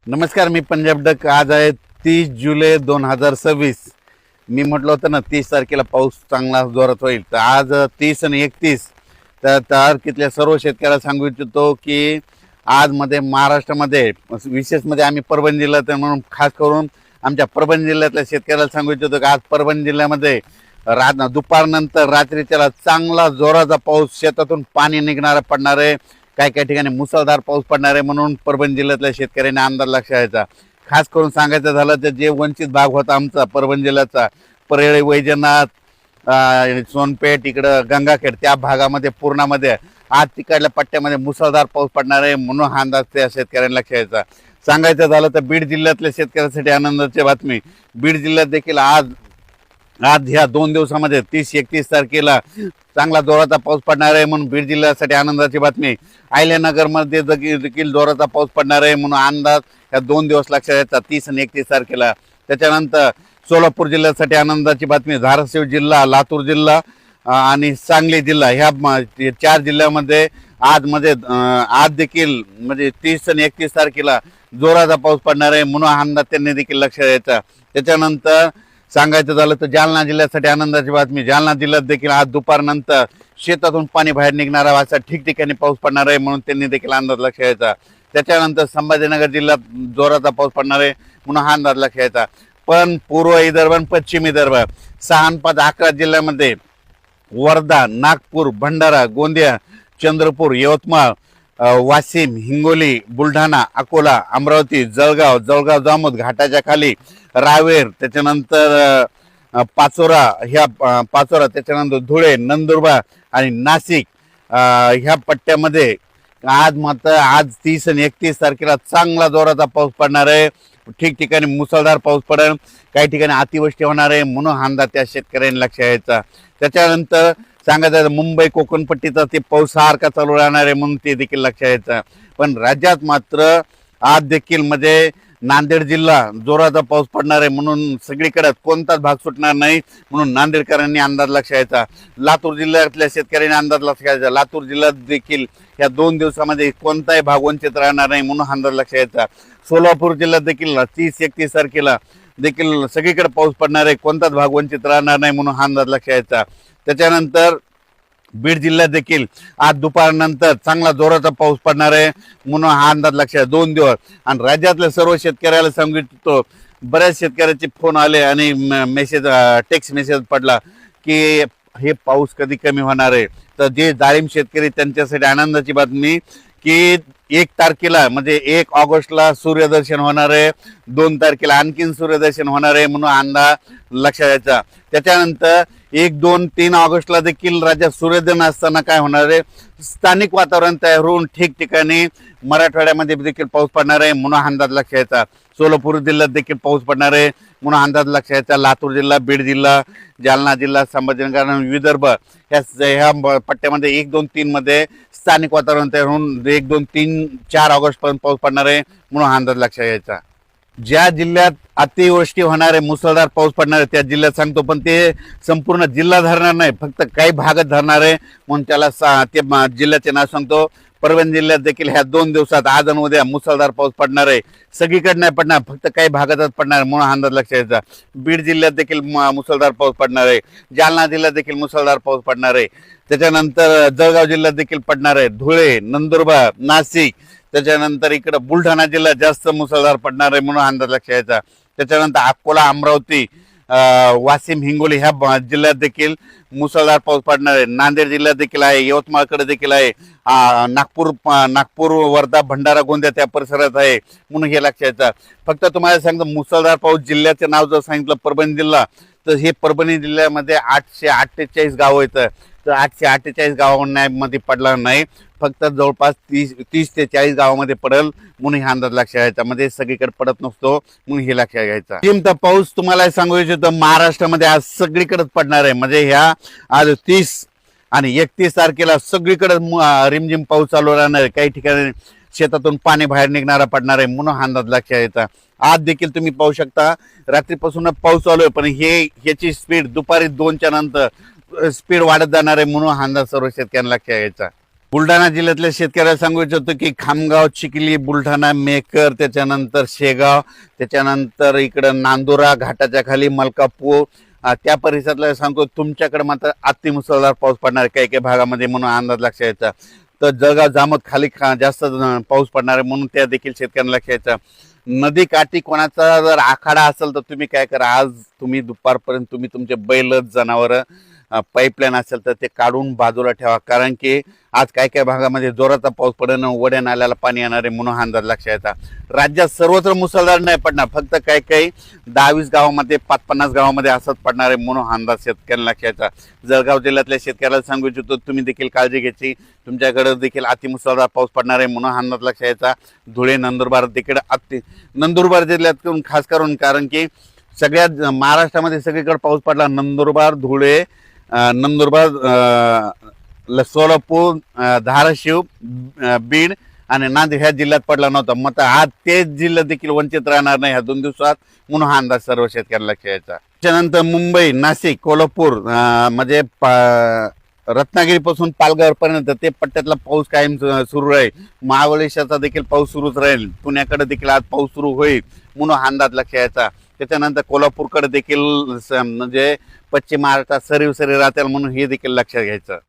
नमस्कार, मी पंजाब डक. आज आहे 30 जुलै 2026. मी म्हटलं होतं ना 30 तारखेला पाऊस चांगला जोरात होईल. तर आज 30 आणि 31 तारखेतल्या सर्व शेतकऱ्याला सांगू इच्छितो की आज मध्ये महाराष्ट्रामध्ये विशेष मध्ये आम्ही परभणी जिल्ह्यात म्हणून खास करून आमच्या परभणी जिल्ह्यातल्या शेतकऱ्याला सांगू इच्छितो की आज परभणी जिल्ह्यामध्ये दुपारनंतर रात्रीच्याला चांगला जोराचा पाऊस, शेतातून पाणी निघणारा पडणार आहे. काही काही ठिकाणी मुसळधार पाऊस पडणार आहे. म्हणून परभणी जिल्ह्यातल्या शेतकऱ्यांनी अंदाज लक्षात घ्यायचा. खास करून सांगायचं झालं तर जे वंचित भाग होता आमचा परभणी जिल्ह्याचा, परळी, वैजनाथ, सोनपेठ, इकडं गंगाखेड, त्या भागामध्ये पूर्णामध्ये आज तिकडल्या पट्ट्यामध्ये मुसळधार पाऊस पडणार आहे. म्हणून हा अंदाज त्या शेतकऱ्यांना लक्षात घ्यायचा. सांगायचं झालं तर बीड जिल्ह्यातल्या शेतकऱ्यांसाठी आनंदाची बातमी. बीड जिल्ह्यात देखील आज ह्या 2 दिवसामध्ये 30-31 तारखेला चांगला जोराचा पाऊस पडणार आहे. म्हणून बीड जिल्ह्यासाठी आनंदाची बातमी. अहिल्यानगरमध्ये देखील जोराचा पाऊस पडणार आहे. म्हणून अंदाज या 2 दिवस लक्षात येतात, 30 आणि 31 तारखेला. त्याच्यानंतर सोलापूर जिल्ह्यासाठी आनंदाची बातमी. धाराशिव जिल्हा, लातूर जिल्हा आणि सांगली जिल्हा ह्या 4 जिल्ह्यामध्ये आज देखील म्हणजे 30 आणि 31 तारखेला जोराचा पाऊस पडणार आहे. म्हणून अंदाज त्यांनी देखील लक्षात द्यायचा. त्याच्यानंतर सांगायचं झालं तर जालना जिल्ह्यासाठी आनंदाची बातमी. जालना जिल्ह्यात देखील आज दुपारनंतर शेतातून पाणी बाहेर निघणारा असा ठिकठिकाणी पाऊस पडणार आहे. म्हणून त्यांनी देखील अंदाज लक्षात घ्यायचा. त्याच्यानंतर संभाजीनगर जिल्ह्यात जोराचा पाऊस पडणार आहे. म्हणून हा अंदाज लक्षात घ्यायचा. पण पूर्व विदर्भ आणि पश्चिम विदर्भ 6 आणि 5 11 जिल्ह्यामध्ये वर्धा, नागपूर, भंडारा, गोंदिया, चंद्रपूर, यवतमाळ, वाशिम, हिंगोली, बुलढाणा, अकोला, अमरावती, जळगाव, जामोद, घाटाच्या खाली, रावेर, त्याच्यानंतर पाचोरा, त्याच्यानंतर धुळे, नंदुरबार आणि नाशिक ह्या पट्ट्यामध्ये आज 30 आणि 31 तारखेला चांगला जोराचा पाऊस पडणार आहे. ठिकठिकाणी मुसळधार पाऊस पडेल, काही ठिकाणी अतिवृष्टी होणार आहे. म्हणून हा अंदाज त्या शेतकऱ्यांनी लक्षात घ्यायचा. त्याच्यानंतर सांगायचं मुंबई कोकणपट्टीचा ते पाऊस सारखा चालू राहणार आहे. म्हणून ते देखील लक्षात घ्यायचं. पण राज्यात मात्र आज देखील म्हणजे नांदेड जिल्हा जोराचा पाऊस पडणार आहे. म्हणून सगळीकडे कोणताच भाग सुटणार नाही. म्हणून नांदेडकरांनी अंदाज लक्षात घ्यायचा. लातूर जिल्ह्यातल्या शेतकऱ्यांनी अंदाज लक्षात घ्यायचा. लातूर जिल्ह्यात देखील या 2 दिवसामध्ये कोणताही भाग वंचित राहणार नाही. म्हणून अंदाज लक्षात घ्यायचा. सोलापूर जिल्ह्यात देखील 30-31 तारखेला देखील सगळीकडे पाऊस पडणार आहे. कोणताच भाग वंचित राहणार नाही. म्हणून हा अंदाज लक्षात घ्यायचा. त्याच्यानंतर बीड जिल्ह्यात देखील आज दुपारनंतर चांगला जोराचा पाऊस पडणार आहे. म्हणून हा अंदाज लक्षात 2 दिवस. आणि राज्यातल्या सर्व शेतकऱ्याला सांगितलं, बऱ्याच शेतकऱ्याचे फोन आले आणि टेक्स्ट मेसेज पडला की हे पाऊस कधी कमी होणार आहे. तर जे डाळिंब शेतकरी त्यांच्यासाठी आनंदाची बातमी की 1 तारखेला म्हणजे 1 ऑगस्टला सूर्यदर्शन होणार आहे. 2 तारखेला आणखीन सूर्यदर्शन होणार आहे. म्हणून अंदाज लक्षात द्यायचा. त्याच्यानंतर 1, 2, 3 ऑगस्टला देखील राज्यात सूर्योदय असताना काय होणार आहे, स्थानिक वातावरण तयार होऊन ठिकठिकाणी मराठवाड्यामध्ये देखील पाऊस पडणार आहे. म्हणून अंदाज लक्षात घ्यायचा. सोलापूर जिल्ह्यात देखील पाऊस पडणार आहे. म्हणून अंदाज लक्षात घ्यायचा. लातूर जिल्हा, बीड जिल्हा, जालना जिल्हा, संभाजीनगर आणि विदर्भ ह्या पट्ट्यामध्ये 1, 2, 3 मध्ये स्थानिक वातावरण तयार होऊन 1, 2, 3, 4 ऑगस्ट पर्यंत पाऊस पडणार आहे. म्हणून अंदाज लक्षात घ्यायचा. ज्या जिल्ह्यात अतिवृष्टी होणार आहे, मुसळधार पाऊस पडणार आहे, त्या जिल्ह्यात सांगतो. पण ते संपूर्ण जिल्हा धरणार नाही, फक्त काही भागात धरणार आहे. म्हणून त्याला ते जिल्ह्याचे नाव सांगतो. परभणी जिल्ह्यात देखील ह्या 2 दिवसात आज आणि उद्या मुसळधार पाऊस पडणार आहे. सगळीकडे नाही पडणार, फक्त काही भागातच पडणार आहे. म्हणून अंदाज लक्षात घ्यायचा. बीड जिल्ह्यात देखील मुसळधार पाऊस पडणार आहे. जालना जिल्ह्यात देखील मुसळधार पाऊस पडणार आहे. त्याच्यानंतर जळगाव जिल्ह्यात देखील पडणार आहे. धुळे, नंदुरबार, नाशिक, त्याच्यानंतर इकडं बुलढाणा जिल्ह्यात जास्त मुसळधार पडणार आहे. म्हणून अंदाज लक्षात घ्यायचा. त्याच्यानंतर अकोला, अमरावती, वाशिम, हिंगोली ह्या जिल्ह्यात देखील मुसळधार पाऊस पडणार आहे. नांदेड जिल्ह्यात देखील आहे. यवतमाळकडे देखील आहे. नागपूर, वर्धा, भंडारा, गोंदिया त्या परिसरात आहे. म्हणून हे लक्षात घ्यायचं. फक्त तुम्हाला सांगतो मुसळधार पाऊस जिल्ह्याचे नाव जर सांगितलं परभणी जिल्हा, तर हे परभणी जिल्ह्यामध्ये 848 गावं येतं. तर 848 गावांमध्ये पडला नाही, फक्त जवळपास 30 ते 40 गावामध्ये पडेल. म्हणून हा अंदाज लक्षात घ्यायचा. म्हणजे सगळीकडे पडत नसतो. म्हणून हे लक्षात घ्यायचा. रिमझिम पाऊस तुम्हाला सांगू इच्छितो महाराष्ट्रामध्ये आज सगळीकडेच पडणार आहे. म्हणजे ह्या आज 30 आणि 31 तारखेला सगळीकडे रिमझिम पाऊस चालू राहणार आहे. काही ठिकाणी शेतातून पाणी बाहेर निघणारा पडणार आहे. म्हणून हा अंदाज लक्षात घ्यायचा. आज देखील तुम्ही पाहू शकता रात्रीपासून पाऊस चालू आहे, पण ह्याची स्पीड दुपारी 2च्या नंतर स्पीड वाढत जाणार आहे. म्हणून हा अंदाज सर्व शेतकऱ्यांना लक्षात घ्यायचा. बुलढाणा जिल्ह्यातल्या शेतकऱ्याला सांगू इच्छितो की खामगाव, चिखली, बुलढाणा, मेकर, त्याच्यानंतर शेगाव, त्याच्यानंतर इकडं नांदुरा घाटाच्या खाली मलकापूर, त्या परिसरातला सांगतो तुमच्याकडे मात्र अतिमुसळधार पाऊस पडणार आहे काही काही भागामध्ये म्हणून अंदाज लक्षात यायचा. तर जळगाव जामोद खाली जास्त पाऊस पडणार आहे म्हणून त्या देखील शेतकऱ्यांना लक्षात यायचं. नदी काठी कोणाचा जर आखाडा असेल तर तुम्ही काय करा, आज तुम्ही दुपारपर्यंत तुम्ही तुमचे बैल जनावर पाईपलाईन असेल तर ते काढून बाजूला ठेवा, कारण की आज काय काय भागामध्ये जोराचा पाऊस पडणं, वड्या नाल्याला पाणी येणार आहे म्हणून अंदाज लक्षात यायचा. राज्यात सर्वत्र मुसळधार नाही पडणार, फक्त काही काही 10-20 गावामध्ये 5-50 गावामध्ये असंच पडणार आहे म्हणून अंदाज शेतकऱ्यांना लक्षात यायचा. जळगाव जिल्ह्यातल्या शेतकऱ्याला सांगू इच्छितो तुम्ही देखील काळजी घ्यायची, तुमच्याकडे देखील अतिमुसळधार पाऊस पडणार आहे म्हणून अंदाज लक्षात यायचा. धुळे, नंदुरबार देखील नंदुरबार जिल्ह्यात खास करून, कारण की सगळ्यात महाराष्ट्रामध्ये सगळीकडे पाऊस पडला. नंदुरबार, धुळे, सोलापूर, धाराशिव, बीड आणि नांदेड ह्या जिल्ह्यात पडला नव्हता. मग आज तेच जिल्हे देखील वंचित राहणार नाही ह्या 2 दिवसात म्हणून हा अंदाज सर्व शेतकऱ्यांना लक्षात यायचा. त्याच्यानंतर मुंबई, नाशिक, कोल्हापूर म्हणजे रत्नागिरीपासून पालघरपर्यंत ते पट्ट्यातला पाऊस कायम सुरू राहील. महाबळेश्वरचा देखील पाऊस सुरूच राहील. पुण्याकडे देखील आज पाऊस सुरू होईल म्हणून हा अंदाज लक्षात यायचा. त्याच्यानंतर कोल्हापूरकडे देखील म्हणजे पश्चिम महाराष्ट्रात सरी राहतील म्हणून हे देखील लक्षात घ्यायचं.